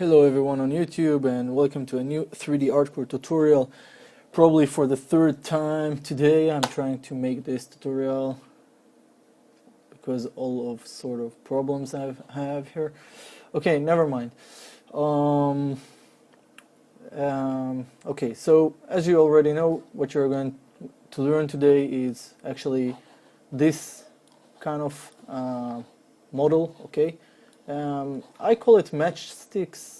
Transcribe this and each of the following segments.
Hello everyone on YouTube and welcome to a new 3D Artcore tutorial. Probably for the third time today I'm trying to make this tutorial because all of sort of problems I have here. Okay, never mind. Okay, so as you already know, what you're going to learn today is actually this kind of model, okay? I call it Matchsticks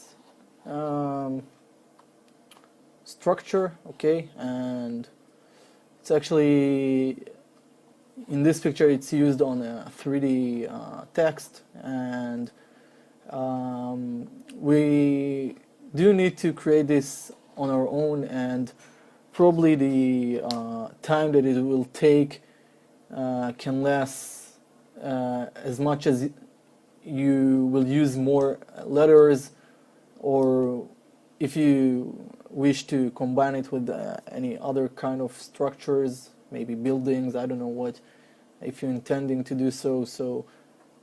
structure, okay, and it's actually in this picture it's used on a 3D text, and we do need to create this on our own, and probably the time that it will take can last as much as you will use more letters, or if you wish to combine it with any other kind of structures, maybe buildings, I don't know what, if you're intending to do so, so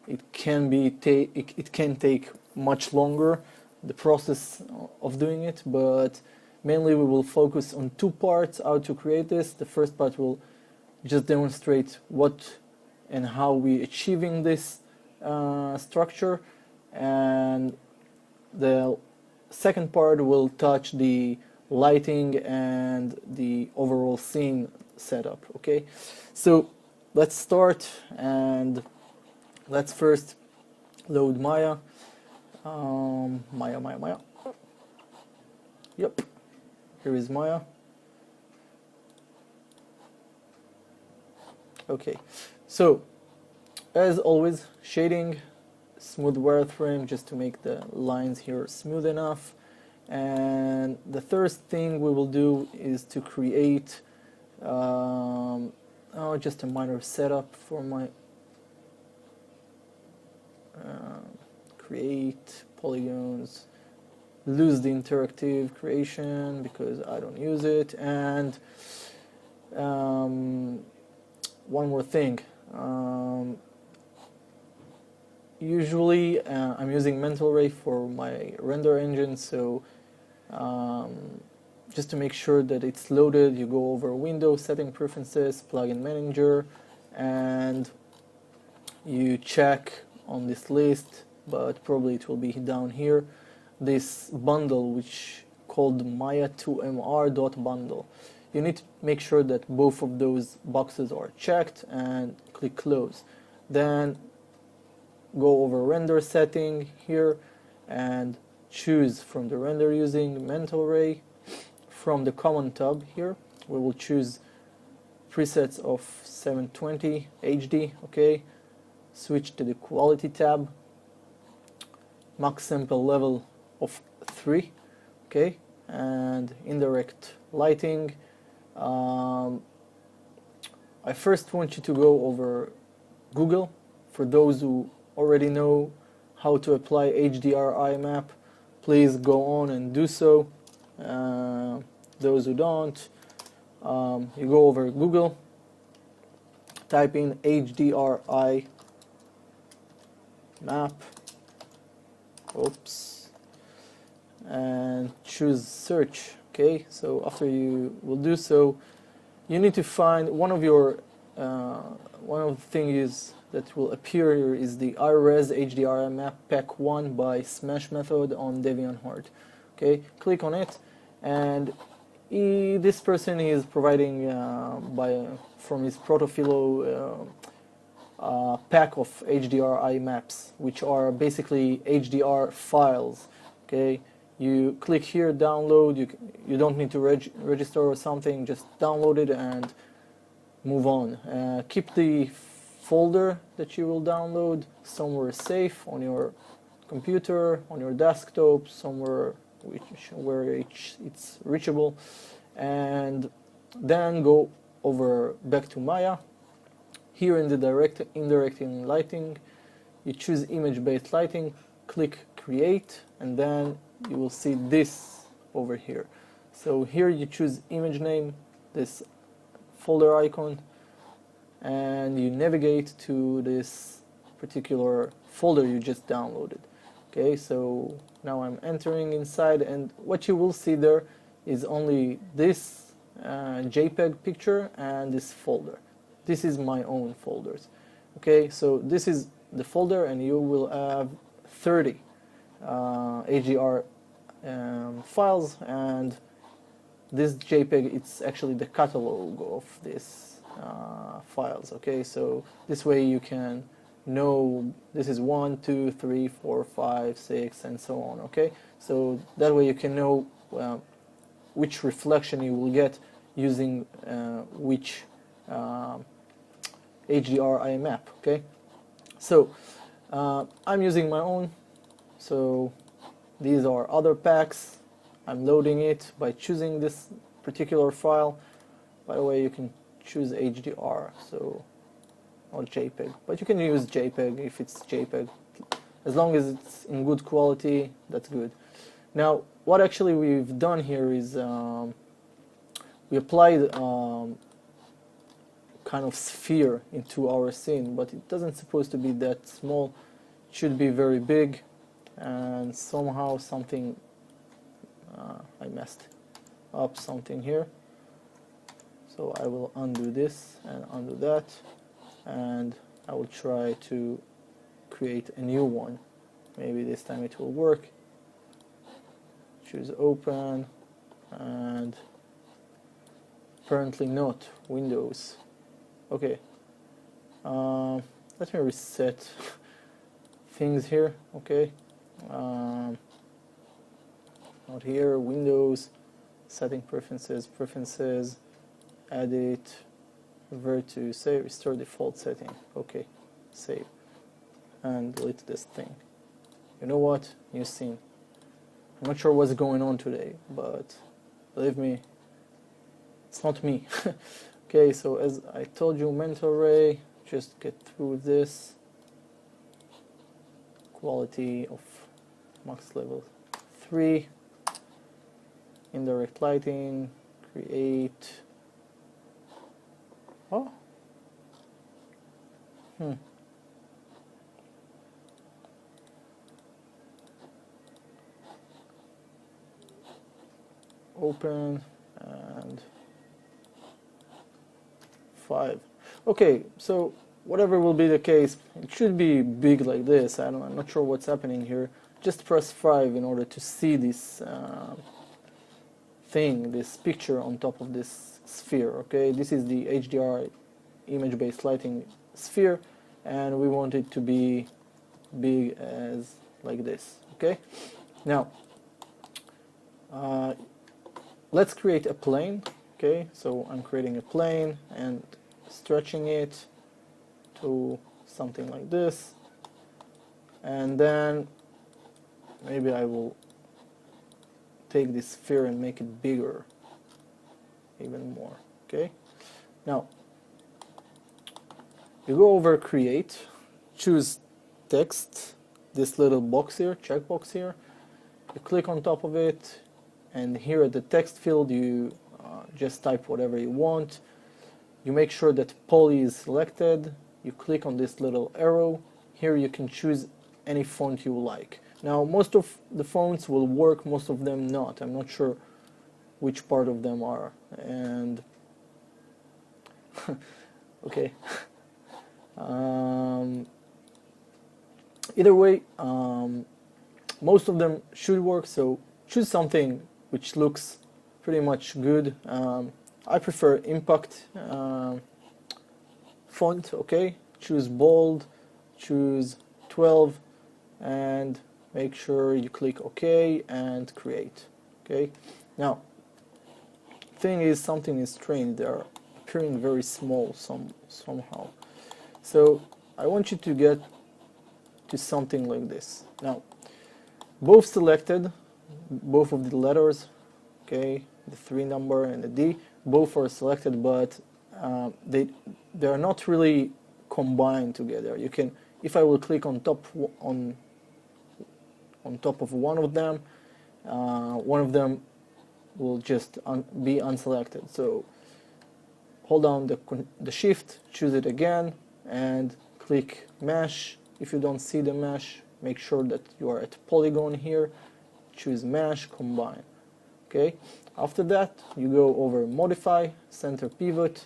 it can be it can take much longer, the process of doing it, but mainly we will focus on two parts how to create this. The first part will just demonstrate what and how we achieving this structure, and the second part will touch the lighting and the overall scene setup. Okay, so let's start, and let's first load Maya. Maya. Yep, here is Maya. Okay, so as always, shading, smooth wireframe just to make the lines here smooth enough. And the first thing we will do is to create just a minor setup for my create polygons, lose the interactive creation because I don't use it, and one more thing. Usually I'm using Mental Ray for my render engine, so just to make sure that it's loaded, you go over Windows, Setting Preferences, Plugin Manager, and you check on this list, but probably it will be down here, this bundle which called Maya2mr.bundle. You need to make sure that both of those boxes are checked and click Close. Then go over render setting here and choose from the render using Mental Ray. From the common tab here we will choose presets of 720 HD, okay, switch to the quality tab, max sample level of 3, okay, and indirect lighting. I first want you to go over Google. For those who already know how to apply HDRI map, please go on and do so. Those who don't, you go over Google, type in HDRI map, and choose search. Okay, so after you will do so, you need to find one of the things that will appear here is the iRes HDRI map pack 1 by Smash method on DeviantArt. Okay, click on it, and this person is providing from his Protofilo pack of HDRI maps, which are basically HDR files. Okay, you click here, download. You don't need to register or something. Just download it and move on. Keep the folder that you will download somewhere safe on your computer, on your desktop, somewhere where it's reachable, and then go over back to Maya. Here in the indirect lighting, you choose image-based lighting, click create, and then you will see this over here. So here you choose image name, this folder icon, and you navigate to this particular folder you just downloaded. Okay, so now I'm entering inside, and what you will see there is only this JPEG picture and this folder. This is my own folders. Okay, so this is the folder, and you will have 30 HDR files, and this JPEG, it's actually the catalog of these files. Okay, so this way you can know this is 1, 2, 3, 4, 5, 6, and so on. Okay, so that way you can know which reflection you will get using which HDR IMAP. Okay, so I'm using my own, so these are other packs. I'm loading it by choosing this particular file. By the way, you can choose HDR, so or JPEG, but you can use JPEG if it's JPEG. As long as it's in good quality, that's good. Now, what actually we've done here is we applied kind of sphere into our scene, but it doesn't supposed to be that small. It should be very big, and somehow something I messed up something here. So I will undo this and undo that, and I will try to create a new one. Maybe this time it will work. Choose open, and apparently not Windows. Okay, let me reset things here. Okay, not here. Windows, setting preferences, edit, revert to save, restore default setting. Okay, save, and delete this thing. You know what? New scene. I'm not sure what's going on today, but believe me, it's not me. Okay, so as I told you, mental array, just get through this. Quality of max level 3. Indirect lighting, create. Oh. Open and 5. Okay, so whatever will be the case, it should be big like this. I'm not sure what's happening here. Just press 5 in order to see this thing, this picture on top of this sphere. Okay, this is the HDR image-based lighting sphere, and we want it to be big as like this. Okay, now let's create a plane. Okay, so I'm creating a plane and stretching it to something like this, and then maybe I will take this sphere and make it bigger even more. Okay, now you go over create, choose text, this little box here, checkbox here, you click on top of it, and here at the text field you just type whatever you want. You make sure that poly is selected. You click on this little arrow. Here you can choose any font you like. Now most of the fonts will work, most of them not. I'm not sure which part of them are. And okay. Either way, most of them should work, so choose something which looks pretty much good. I prefer impact font. Okay, choose bold, choose 12, and make sure you click OK and create. Okay, now thing is, something is strange. They are appearing very small somehow. So I want you to get to something like this. Now both selected, both of the letters, okay, the 3 number and the D, both are selected, but they are not really combined together. You can, if I will click on top on top of one of them will just be unselected. So hold down the shift, choose it again, and click mesh. If you don't see the mesh, make sure that you are at polygon here, choose Mesh, Combine. Okay. After that, you go over Modify, Center Pivot,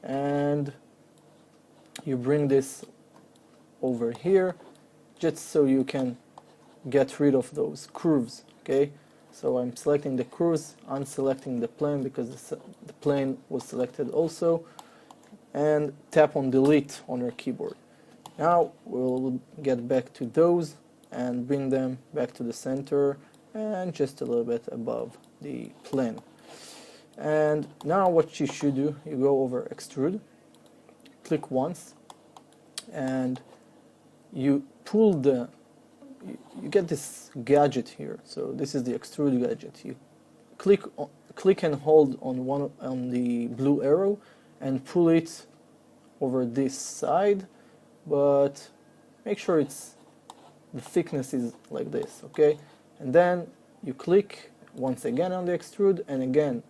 and you bring this over here, just so you can get rid of those curves. Okay. So I'm selecting the curves, unselecting the plane because the plane was selected also, and tap on Delete on your keyboard. Now we'll get back to those and bring them back to the center and just a little bit above the plane. And now what you should do, you go over Extrude, click once, and you pull the, you get this gadget here. So this is the extrude gadget. You click and hold on the blue arrow and pull it over this side, but make sure the thickness is like this, okay? And then you click once again on the extrude and again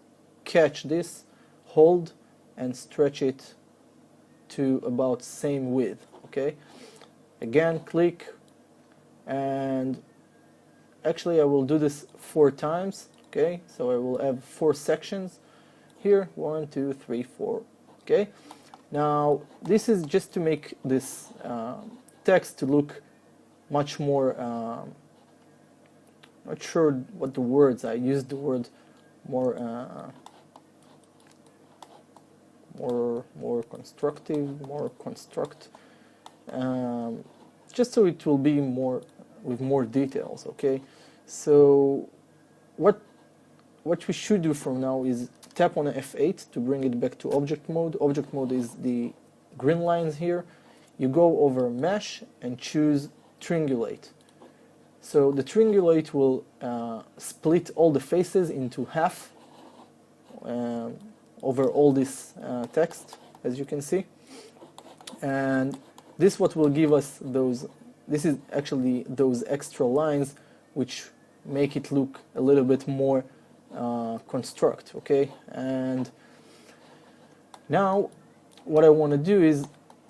catch this, hold, and stretch it to about same width, okay? Again click, and actually I will do this 4 times, okay? So I will have 4 sections here, 1, 2, 3, 4, okay? Now this is just to make this text to look much more, not sure what the words, I used the word more constructive, more construct, just so it will be more with more details, okay? So what we should do from now is tap on F8 to bring it back to object mode. Object mode is the green lines here. You go over Mesh and choose Triangulate. So the Triangulate will split all the faces into half over all this text, as you can see. And this what will give us those, this is actually those extra lines which make it look a little bit more construct, okay? And now what I want to do is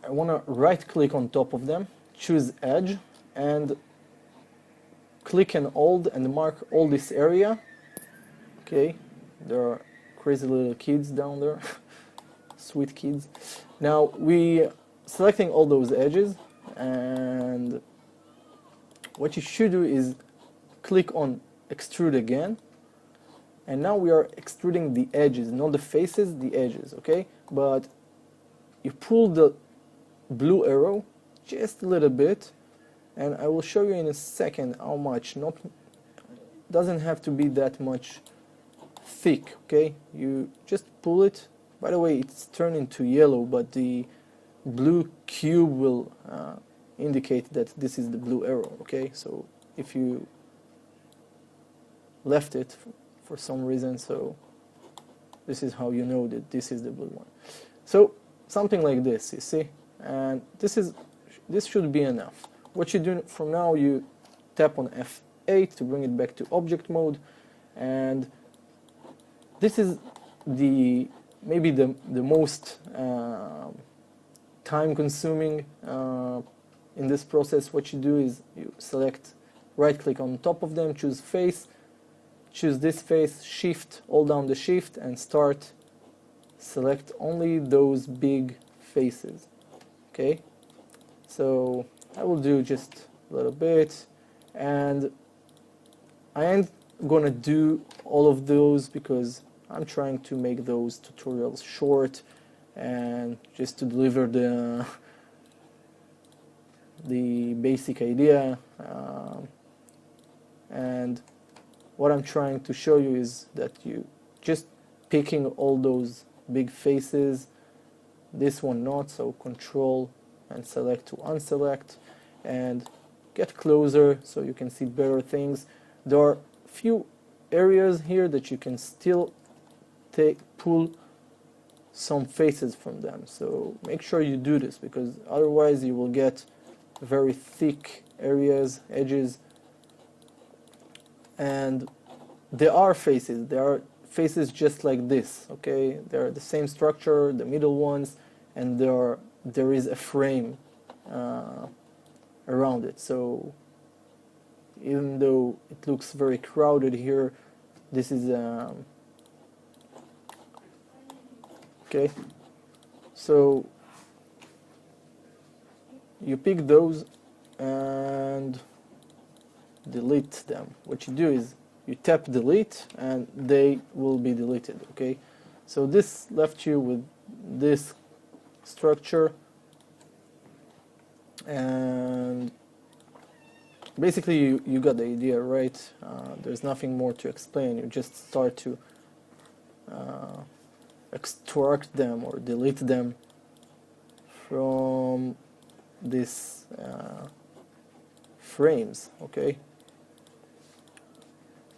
I want to right click on top of them, choose Edge, and click and hold and mark all this area, okay? There are crazy little kids down there, sweet kids. Now we selecting all those edges, and what you should do is click on Extrude again, and now we are extruding the edges, not the faces, the edges, okay? But you pull the blue arrow just a little bit, and I will show you in a second how much. Not doesn't have to be that much thick, okay? You just pull it. By the way, it's turned into yellow, but the blue cube will indicate that this is the blue arrow, okay? So if you left it for some reason, so this is how you know that this is the blue one. So something like this, you see? And this should be enough. What you do from now, you tap on F8 to bring it back to object mode, and this is maybe the most time consuming in this process. What you do is you select, right click on top of them, choose face, choose this face, shift, hold down the shift and start, select only those big faces, okay? So I will do just a little bit, and I ain't gonna do all of those because I'm trying to make those tutorials short and just to deliver the basic idea, and what I'm trying to show you is that you just picking all those big faces, this one not, so control and select to unselect and get closer so you can see better things. There are few areas here that you can still pull some faces from them, so make sure you do this because otherwise you will get very thick areas, edges, and there are faces just like this, okay? They are the same structure, the middle ones, and there is a frame around it. So even though it looks very crowded here. This is okay, so you pick those and delete them. What you do is you tap delete and they will be deleted. Okay, so this left you with this structure, and basically you got the idea, right? There's nothing more to explain. You just start to extract them or delete them from these frames. Okay,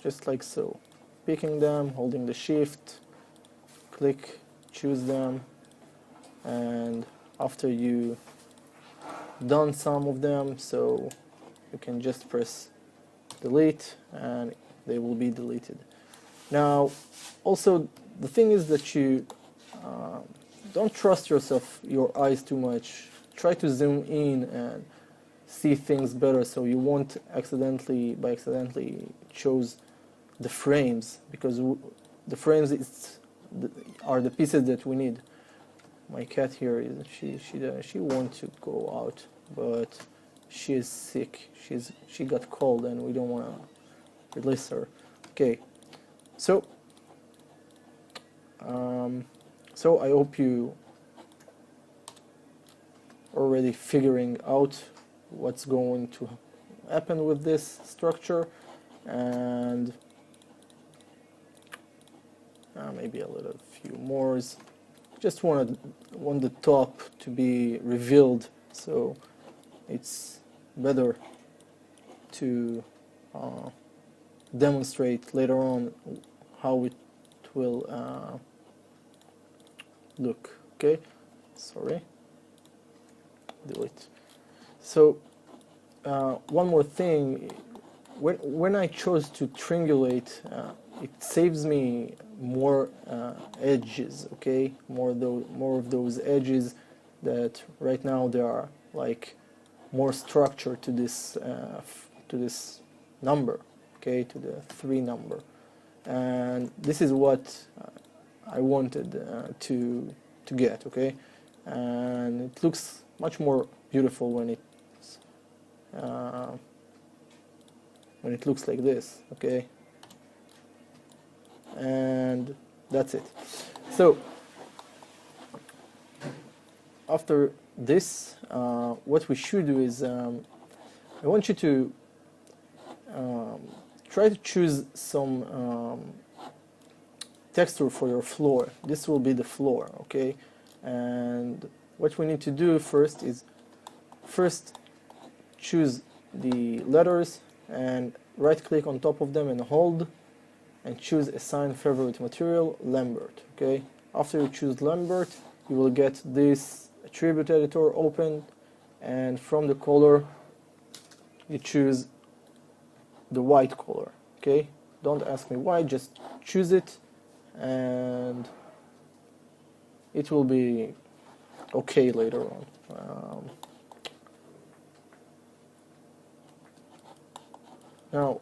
just like so, picking them, holding the shift, click, choose them, and after you done some of them, so you can just press delete and they will be deleted. Now also the thing is that you don't trust your eyes too much. Try to zoom in and see things better, so you won't accidentally choose the frames, because the frames are the pieces that we need. My cat here is she wants to go out, but she is sick. She got cold and we don't want to release her. Okay, so I hope you already figuring out what's going to happen with this structure, and maybe a little few more. Just want the top to be revealed, so it's better to demonstrate later on how it will look. Okay, sorry, delete. So one more thing, when I chose to triangulate, it saves me more edges. Okay, more of those edges that right now there are like more structure to this number. Okay, to the 3 number, and this is what I wanted to get. Okay, and it looks much more beautiful when it looks like this. Okay, and that's it. So after this, what we should do is I want you to try to choose some texture for your floor. This will be the floor. Okay, and what we need to do first is choose the letters and right click on top of them and hold and choose assign favorite material, Lambert. Okay, after you choose Lambert, you will get this attribute editor open, and from the color you choose the white color. Okay, don't ask me why, just choose it and it will be okay later on. Now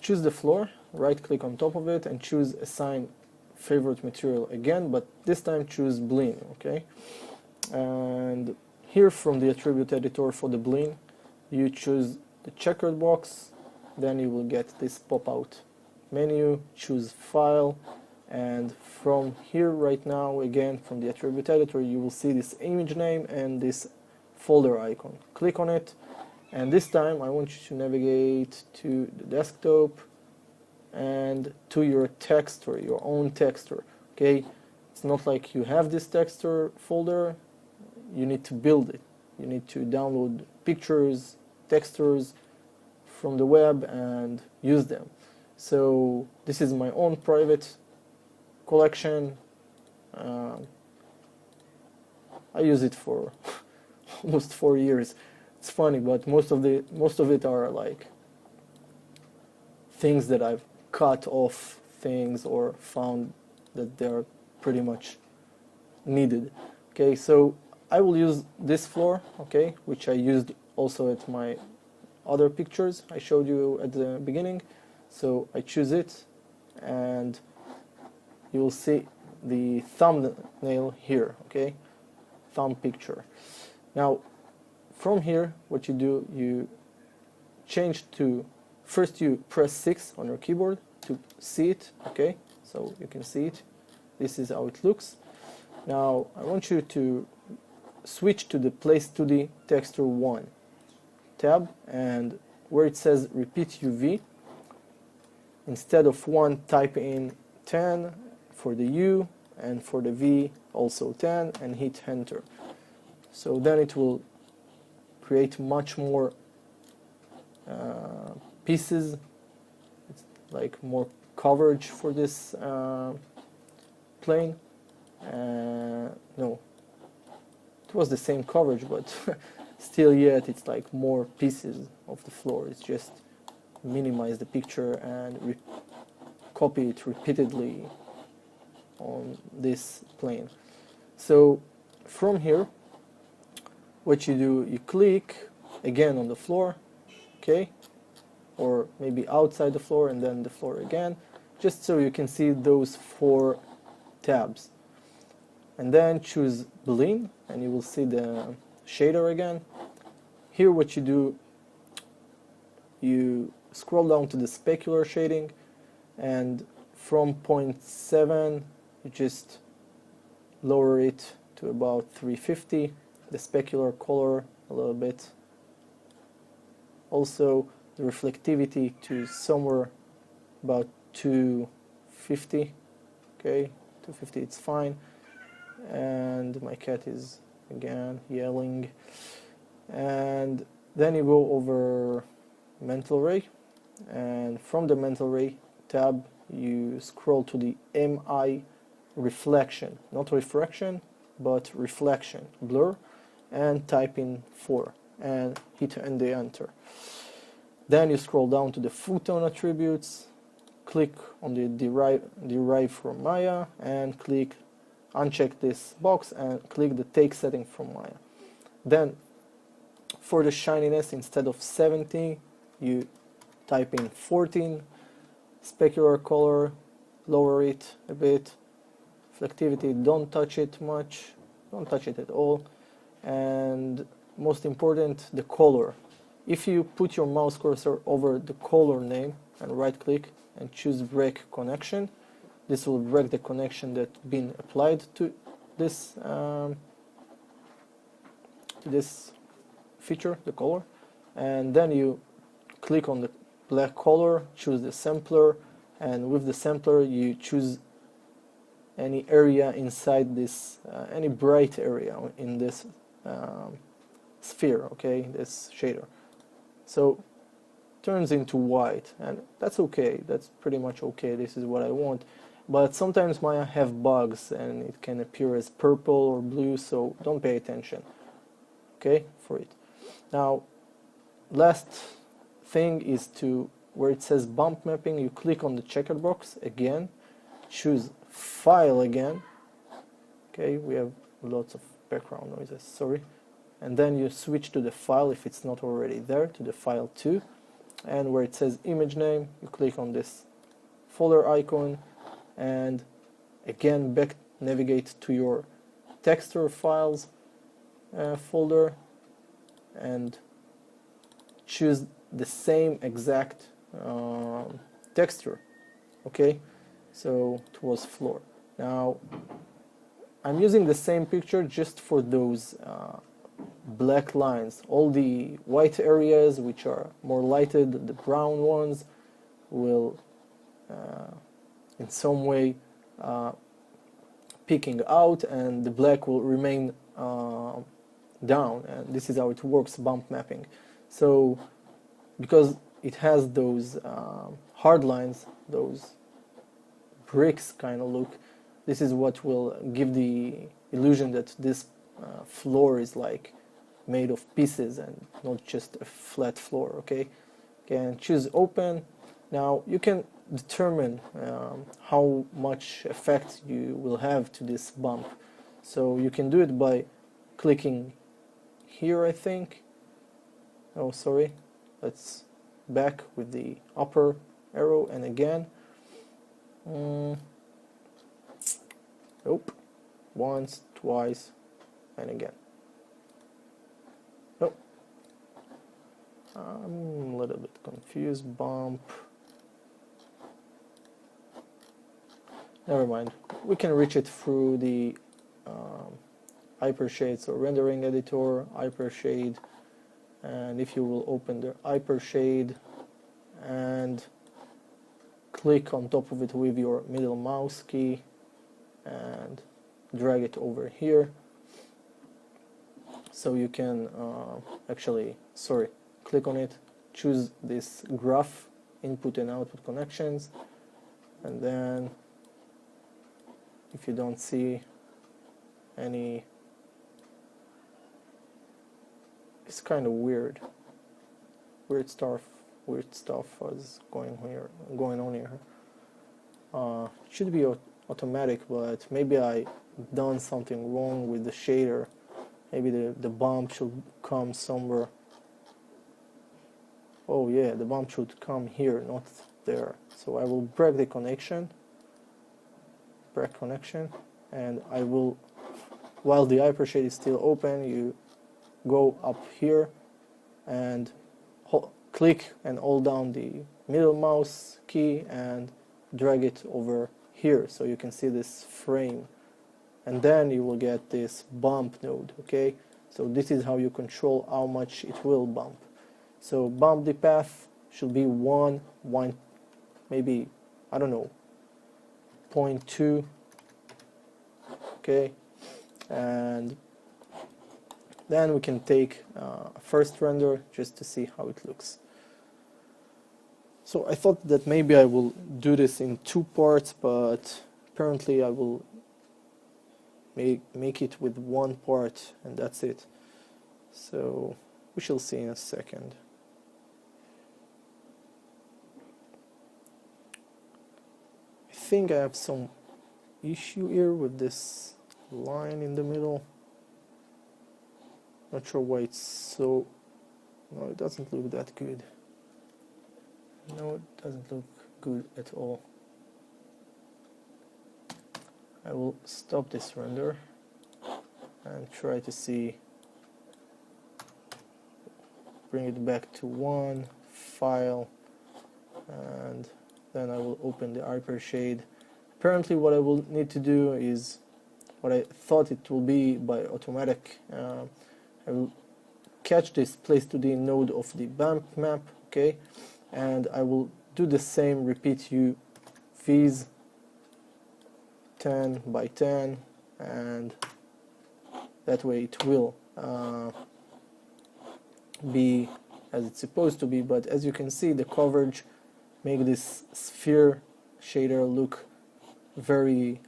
choose the floor, right click on top of it and choose assign favorite material again, but this time choose bling. Okay, and here from the attribute editor for the bling you choose the checkered box, then you will get this pop-out menu, choose file, and from here right now again from the attribute editor you will see this image name and this folder icon. Click on it, and this time I want you to navigate to the desktop and to your texture, your own texture. Okay, it's not like you have this texture folder, you need to build it. You need to download pictures, textures from the web and use them. So this is my own private collection. I use it for almost 4 years. It's funny, but most of it are like things that I've cut off things or found that they're pretty much needed. Okay, so I will use this floor, okay, which I used also at my other pictures I showed you at the beginning. So I choose it, and you will see the thumbnail here, okay? Thumb picture. Now, from here, what you do, you change to, first you press 6 on your keyboard to see it, okay? So you can see it. This is how it looks. Now, I want you to switch to the Place 2D Texture 1 tab, and where it says Repeat UV, instead of 1, type in 10 for the U, and for the V also 10, and hit enter. So then it will create much more pieces. It's like more coverage for this plane. No, it was the same coverage, but still yet it's like more pieces of the floor. It's just minimize the picture and copy it repeatedly on this plane. So from here, what you do, you click again on the floor, okay, or maybe outside the floor and then the floor again, just so you can see those 4 tabs. And then choose Blend, and you will see the shader again. Here what you do, you scroll down to the specular shading, and from 0.7 you just lower it to about 350, the specular color a little bit, also the reflectivity to somewhere about 250, okay, 250, it's fine. And my cat is again yelling. And then you go over mental ray, and from the mental ray tab you scroll to the MI reflection, not refraction but reflection, blur, and type in 4 and hit enter. Then you scroll down to the photon attributes, click on the derive from Maya, and uncheck this box and click the take setting from Maya. Then for the shininess, instead of 70 you type in 14, specular color, lower it a bit, reflectivity, don't touch it much, don't touch it at all, and most important, the color. If you put your mouse cursor over the color name and right click and choose break connection, this will break the connection that's been applied to this feature, the color, and then you click on the black color, choose the sampler, and with the sampler you choose any area inside this, any bright area in this sphere, okay, this shader. So turns into white, and that's okay, that's pretty much okay, this is what I want. But sometimes Maya have bugs and it can appear as purple or blue, so don't pay attention, okay, for it. Now, last thing is to, where it says bump mapping, you click on the checkered box again, choose file again, okay, we have lots of background noises, sorry, and then you switch to the file if it's not already there, to the file 2, and where it says image name, you click on this folder icon, and again back navigate to your texture files folder and choose the same exact texture, okay, so it was floor. Now I'm using the same picture just for those black lines. All the white areas which are more lighted, the brown ones will in some way peeking out, and the black will remain down, and this is how it works, bump mapping. So because it has those hard lines, those bricks kind of look, this is what will give the illusion that this floor is like made of pieces and not just a flat floor, okay? Again, choose open. Now you can determine how much effect you will have to this bump. So you can do it by clicking here, I think, Oh, sorry, let's back with the upper arrow, and again, nope, once, twice, and again. Nope, I'm a little bit confused. Bump, never mind, we can reach it through the hypershade, so rendering editor, hypershade, and if you will open the hypershade and click on top of it with your middle mouse key and drag it over here, so you can click on it, choose this graph input and output connections, and then if you don't see any, it's kind of weird stuff was going on here. It should be automatic, but maybe I done something wrong with the shader. Maybe the bump should come somewhere. Oh yeah, the bump should come here, not there. So I will break the connection, and I will, while the hypershade is still open, you go up here and click and hold down the middle mouse key and drag it over here, so you can see this frame, and then you will get this bump node. Okay, so this is how you control how much it will bump. So bump the path should be 1, maybe, I don't know, 0.2. Okay, and then we can take a first render just to see how it looks. So I thought that maybe I will do this in 2 parts, but apparently I will make it with 1 part, and that's it. So we shall see in a second. I think I have some issue here with this line in the middle. Not sure why it's so... No, it doesn't look that good. No, it doesn't look good at all. I will stop this render and try to see, bring it back to 1, file, and then I will open the hypershade. Apparently what I will need to do is what I thought it will be by automatic. I will catch this place to the node of the bump map, okay, and I will do the same, repeat viz 10 by 10, and that way it will be as it's supposed to be. But as you can see, the coverage make this sphere shader look very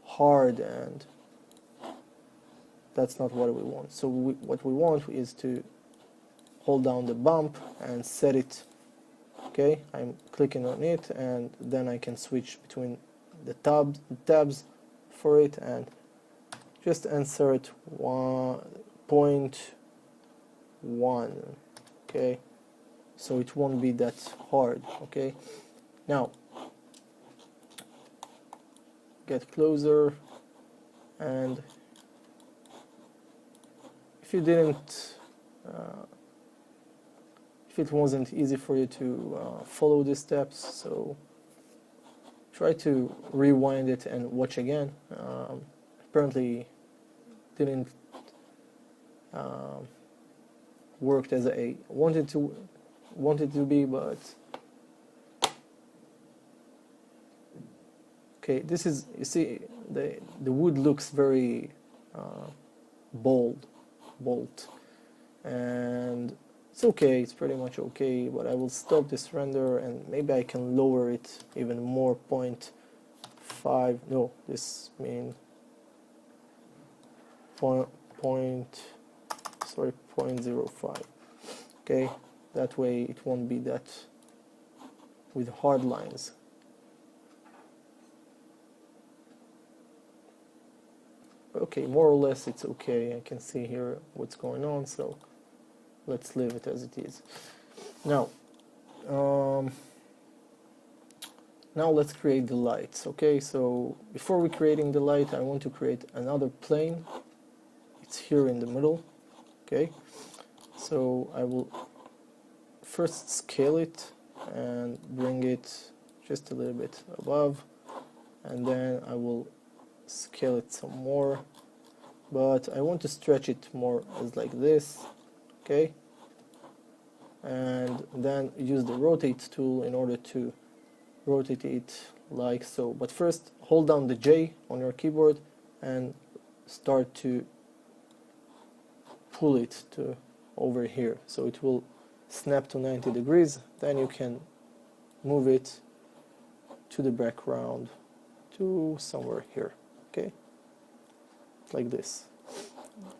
hard, and that's not what we want. So what we want is to hold down the bump and set it. Okay, I'm clicking on it, and then I can switch between the tabs for it, and just insert 1.1. Okay, so it won't be that hard. Okay, now get closer, and if you didn't if it wasn't easy for you to follow the steps, so try to rewind it and watch again. Apparently didn't worked as I wanted to be, but okay, this is, you see, the wood looks very bold, and it's okay, it's pretty much okay, but I will stop this render and maybe I can lower it even more, 0.5, no, this means 0.05. Okay, that way it won't be that with hard lines. Okay, more or less it's okay. I can see here what's going on, so let's leave it as it is. Now now let's create the lights. Okay, so before creating the light, I want to create another plane. It's here in the middle. Okay, so I will first scale it and bring it just a little bit above, and then I will scale it some more, but I want to stretch it more as like this. Okay, and then use the rotate tool in order to rotate it like so. But first hold down the J on your keyboard and start to pull it to over here, so it will snap to 90 degrees. Then you can move it to the background to somewhere here. Okay, like this.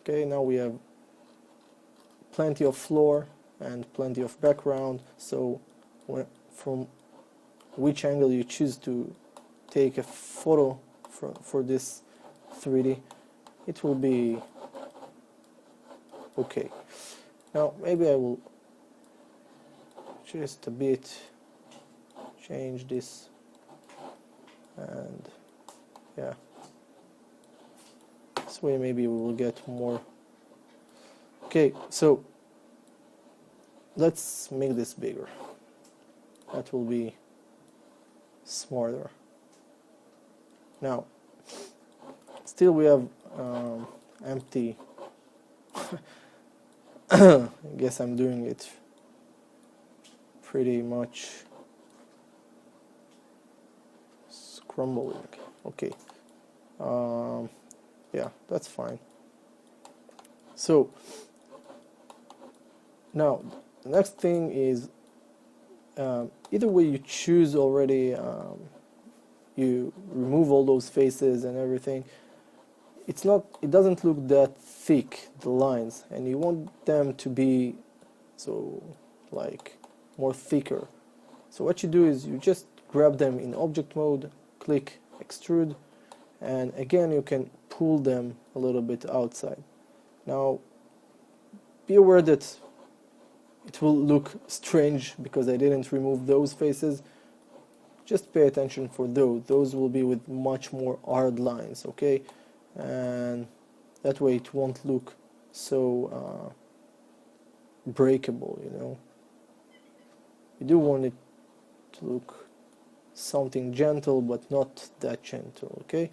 Okay, now we have plenty of floor and plenty of background, so from which angle you choose to take a photo for this 3D, it will be okay. Now maybe I will just a bit change this, and yeah, this way maybe we will get more. Okay, so let's make this bigger. That will be smarter. Now still we have empty I guess I'm doing it pretty much scrambling. Okay, yeah, that's fine. So now the next thing is, either way you choose already, you remove all those faces and everything. It doesn't look that thick, the lines, and you want them to be so like more thicker. So what you do is you just grab them in object mode, click extrude, and again you can pull them a little bit outside. Now be aware that it will look strange because I didn't remove those faces. Just pay attention for those will be with much more hard lines. Okay, and that way it won't look so breakable, you know. You do want it to look something gentle, but not that gentle. Okay,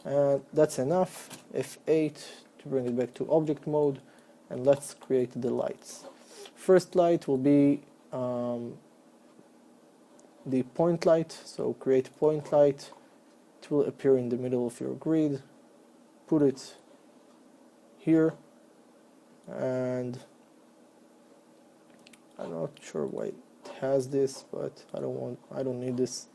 and that's enough. F8 to bring it back to object mode, and let's create the lights. First light will be the point light, so create point light. It will appear in the middle of your grid. Put it here, and I'm not sure why it has this, but I don't need this.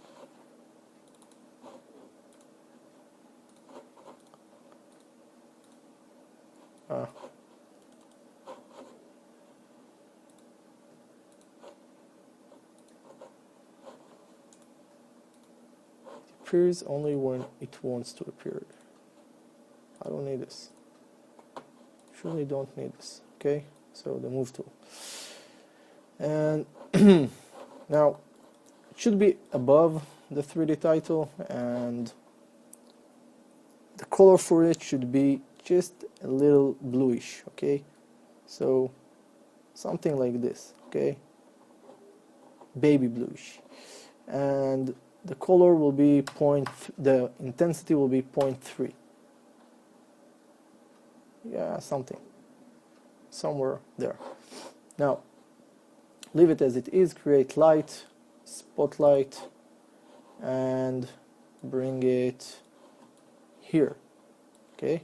It appears only when it wants to appear. I don't need this. Surely don't need this. Okay, so the move tool, and now it should be above the 3D title, and the color for it should be just a little bluish. Okay, so something like this. Okay, baby bluish, and the color will be the intensity will be 0.3. Yeah, somewhere there. Now leave it as it is. Create light, spotlight, and bring it here. Okay,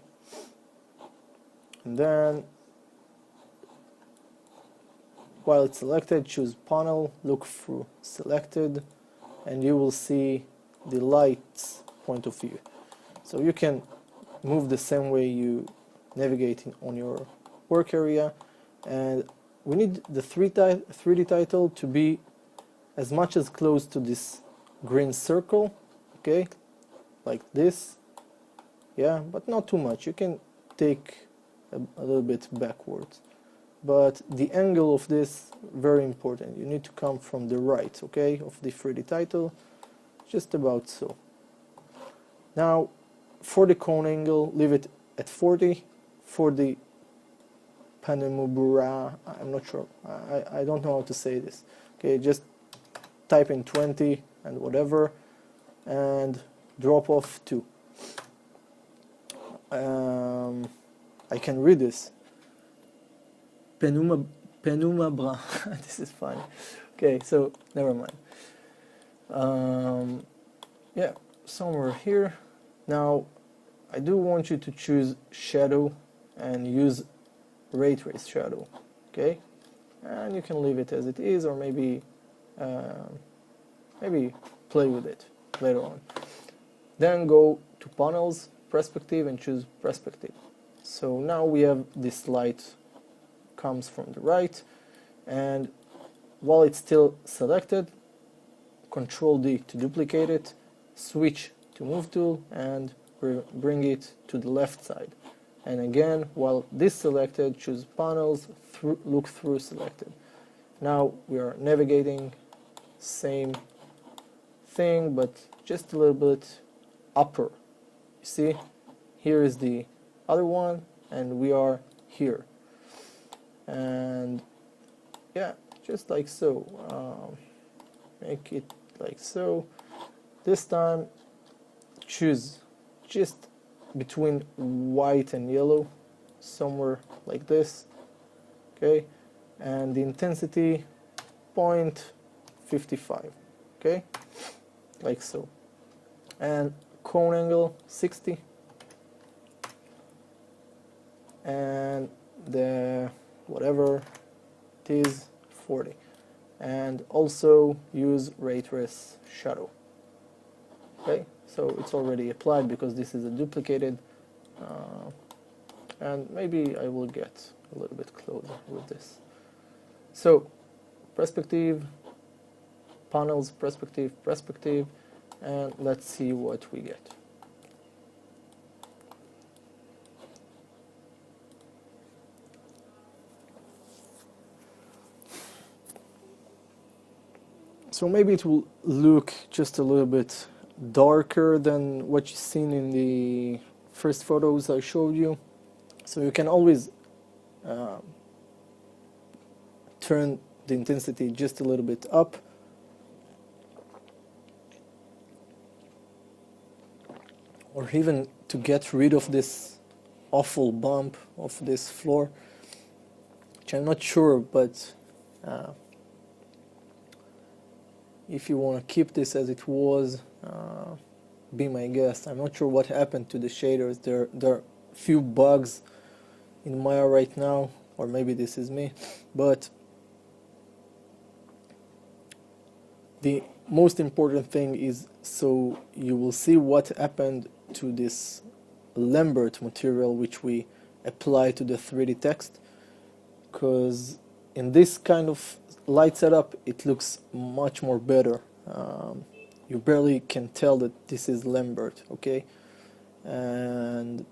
and then while it's selected, choose panel, look through selected, and you will see the lights point of view. So you can move the same way you navigate on your work area, and we need the 3D title to be as much as close to this green circle. Okay, like this. Yeah, but not too much. You can take a little bit backwards, but the angle of this, very important. You need to come from the right, okay, of the 3D title, just about so. Now, for the cone angle, leave it at 40. For the Panamubura, I'm not sure, I don't know how to say this. Okay, just type in 20 and whatever, and drop off 2. I can read this. Penumabra. This is funny. Okay, so never mind. Yeah, somewhere here. Now, I do want you to choose shadow and use ray trace shadow. Okay, and you can leave it as it is, or maybe play with it later on. Then go to panels, perspective, and choose perspective. So now we have this light comes from the right, and while it's still selected, Control D to duplicate it, switch to move tool, and bring it to the left side. And again, while this selected, choose panels, look through selected. Now we are navigating, same thing, but just a little bit upper. You see, here is the other one, and we are here. And yeah, just like so. Make it like so. This time, choose just between white and yellow, somewhere like this. Okay, and the intensity 0.55. Okay, like so. And cone angle 60, and the whatever it is 40, and also use ray trace shadow. Okay, so it's already applied because this is a duplicated, and maybe I will get a little bit closer with this. So perspective, panels, perspective, perspective, and let's see what we get. So maybe it will look just a little bit darker than what you've seen in the first photos I showed you. So you can always turn the intensity just a little bit up. Or even to get rid of this awful bump of this floor, which I'm not sure, but if you want to keep this as it was, be my guest. I'm not sure what happened to the shaders. There are a few bugs in Maya right now, or maybe this is me, but the most important thing is, so you will see what happened to this Lambert material which we apply to the 3D text, because in this kind of light setup it looks much more better. You barely can tell that this is Lambert, okay? And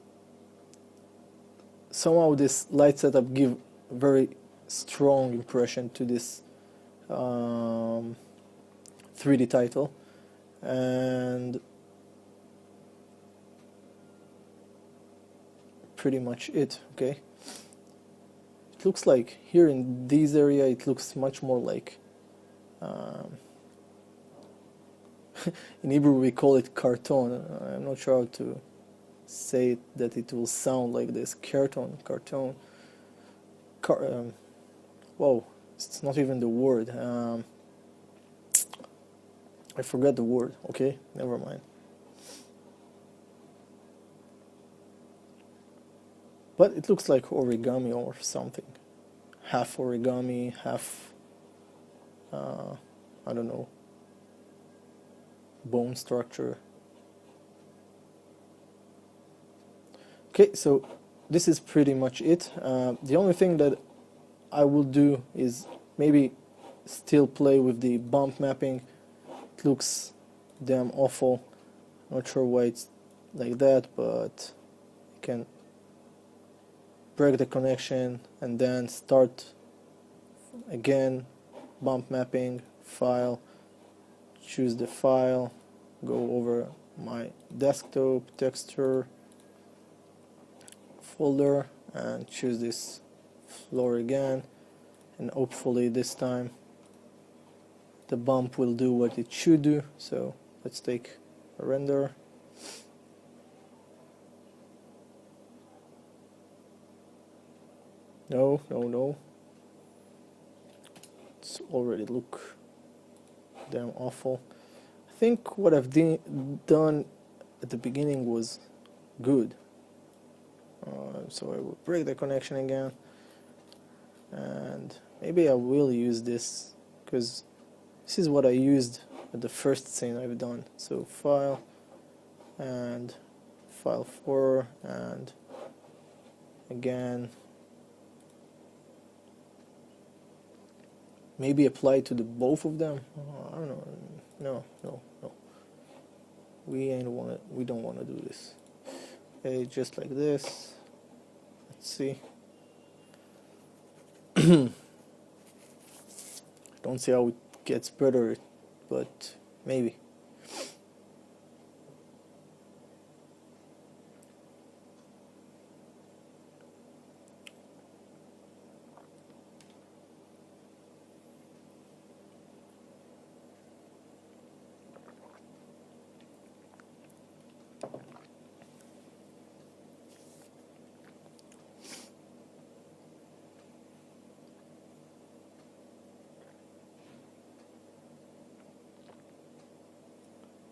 somehow this light setup gives very strong impression to this 3D title. And pretty much it, okay? It looks like here in this area it looks much more like in Hebrew we call it carton. I'm not sure how to say it, that it will sound like this. Carton. Whoa, it's not even the word. I forgot the word. Okay, never mind. But it looks like origami or something. Half origami, half, I don't know, bone structure. Okay, so this is pretty much it. The only thing that I will do is maybe still play with the bump mapping. It looks damn awful. Not sure why it's like that, but you can break the connection, and then start again, bump mapping, file, choose the file, go over my desktop texture folder and choose this floor again, and hopefully this time the bump will do what it should do. So let's take a render. No, it's already look damn awful. I think what I've done at the beginning was good. So I will break the connection again, and maybe I will use this because this is what I used at the first scene I've done. So file and file 4, and again maybe apply to the both of them. I don't know. No. We don't want to do this. Okay, just like this. Let's see. Don't see how it gets better, but maybe.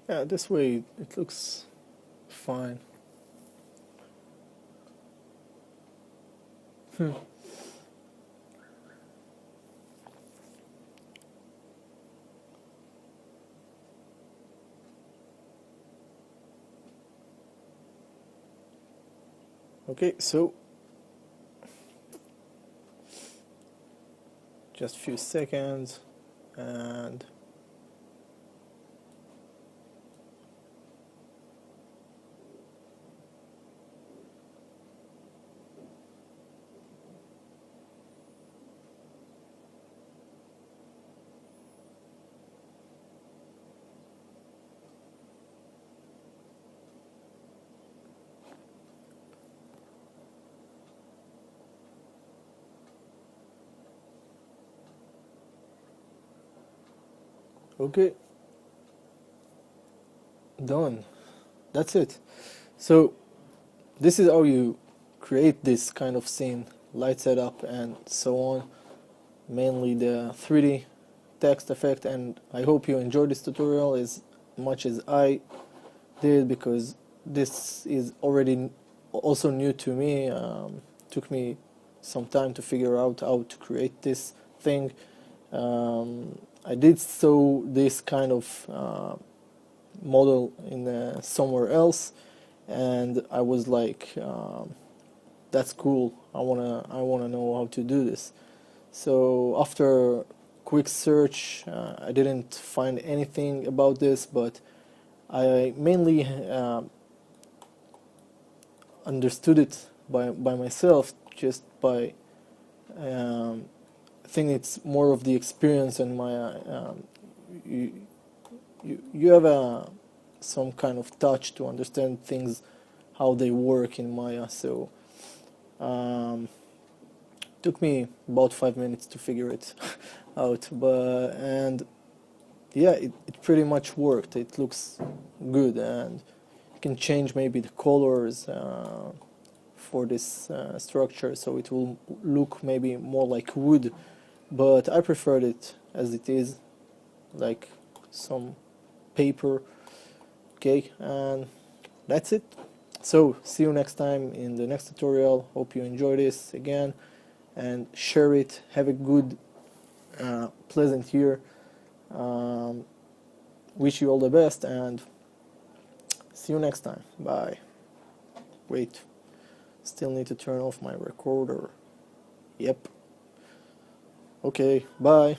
Yeah, this way it looks fine. Okay, so just a few seconds, and okay, done. That's it. So this is how you create this kind of scene, light setup and so on, mainly the 3D text effect. And I hope you enjoyed this tutorial as much as I did, because this is already also new to me. Took me some time to figure out how to create this thing. I did saw this kind of model in somewhere else, and I was like, that's cool. I wanna know how to do this. So after quick search, I didn't find anything about this, but I mainly understood it by myself, just by I think it's more of the experience and my you have some kind of touch to understand things, how they work in Maya. So took me about 5 minutes to figure it out, and yeah, it pretty much worked. It looks good, and you can change maybe the colors for this structure, so it will look maybe more like wood, but I preferred it as it is, like some paper. Okay, and that's it. So see you next time in the next tutorial. Hope you enjoy this again, and share it. Have a good pleasant year. Wish you all the best, and see you next time. Bye. Wait, still need to turn off my recorder. Yep. Okay, bye.